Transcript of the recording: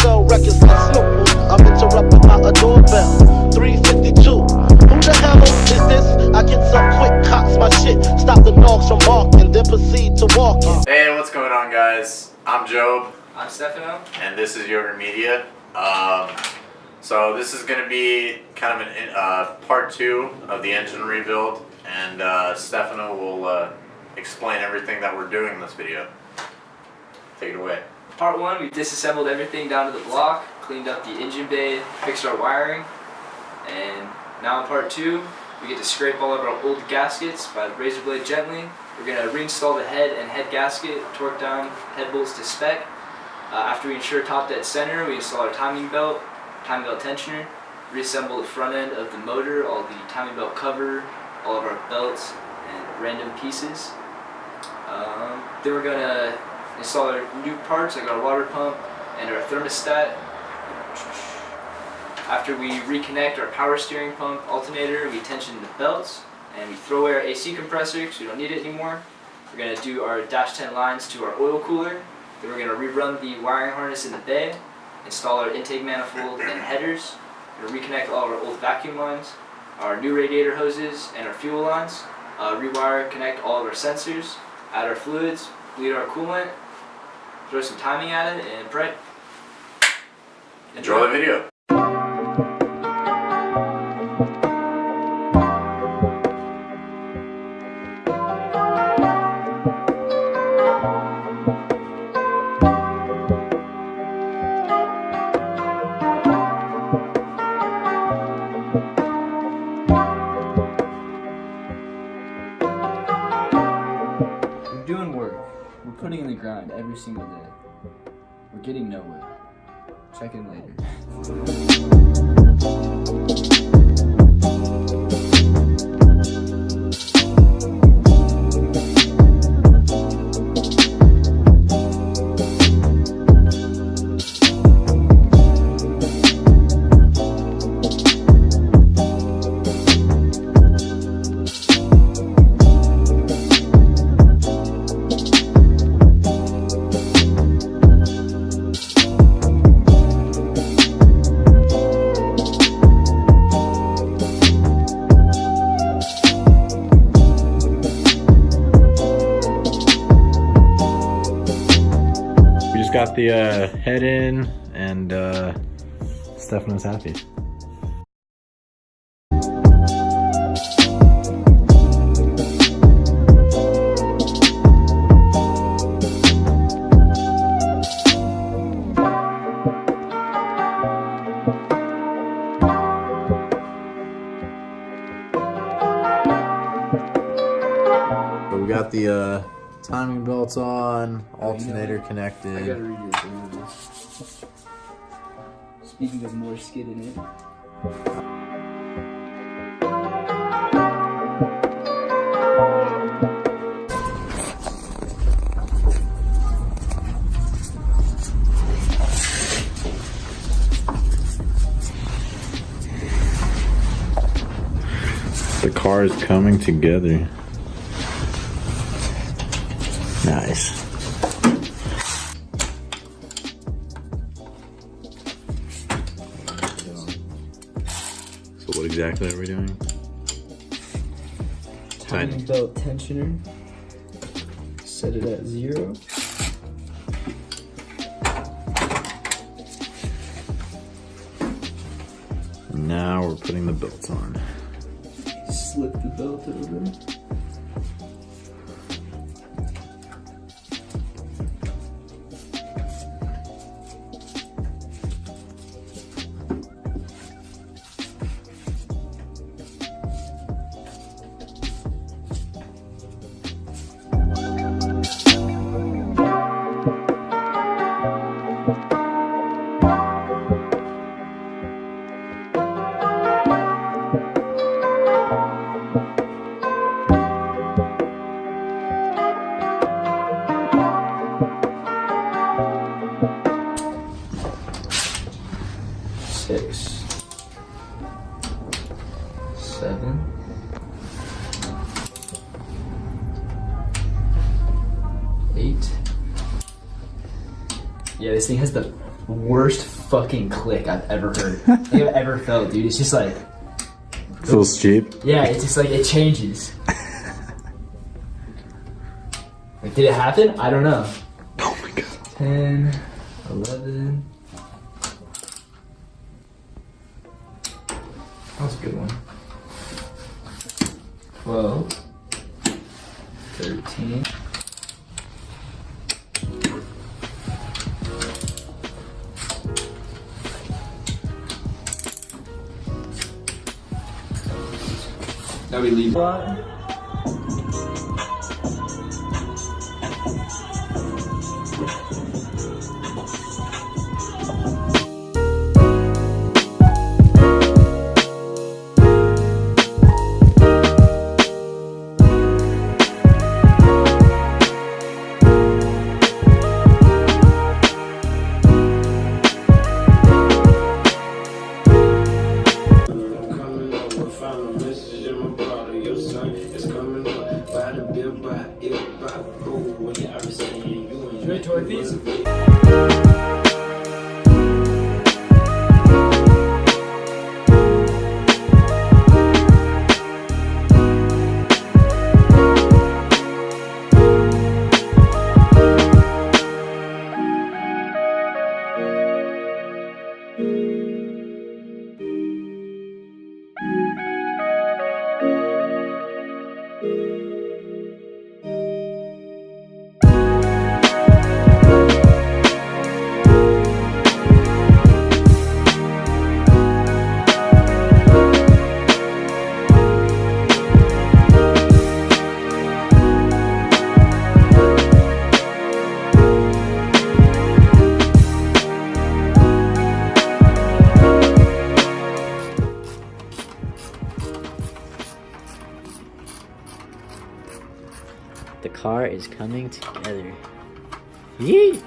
sell records like Snoop. I'm interrupted by a doorbell. 352. Who the hell is this? I get some quick cops my shit. Stop the dogs from barking, then proceed to walking. Hey, what's going on, guys? I'm Job. I'm Stefano. And this is Yogurt Media. So this is going to be kind of an part 2 of the engine rebuild, and Stefano will explain everything that we're doing in this video. Take it away. Part 1, we disassembled everything down to the block, cleaned up the engine bay, fixed our wiring, and now in part 2, we get to scrape all of our old gaskets by the razor blade gently. We're going to reinstall the head and head gasket, torque down head bolts to spec. After we ensure top dead center, we install our timing belt tensioner, reassemble the front end of the motor, all the timing belt cover, all of our belts and random pieces. Then we're going to install our new parts like our water pump and our thermostat. After we reconnect our power steering pump alternator, we tension the belts and we throw away our AC compressor because we don't need it anymore. We're going to do our dash 10 lines to our oil cooler. Then we're going to rerun the wiring harness in the bay, install our intake manifold and headers. We're going to reconnect all of our old vacuum lines, our new radiator hoses and our fuel lines. Rewire, connect all of our sensors, add our fluids, bleed our coolant, throw some timing at it, and pray. Enjoy the video. We're doing work. We're putting in the grind every single day. We're getting nowhere. Check in later. Got the head in, and Stefano's happy. So we got the timing belts on, alternator connected. I gotta read this. Speaking of more skid in it. The car is coming together. Nice. So what exactly are we doing? Timing belt tensioner. Set it at 0. Now we're putting the belts on. Slip the belt over. Yeah, this thing has the worst fucking click I've ever heard. I've ever felt, dude. It's just like, Feels cheap. yeah, it's just like it changes. Like, did it happen? I don't know. Oh my god. 10, 11. That was a good one. 12, 13. Now we leave. Enjoy toy piece. The car is coming together. Yee!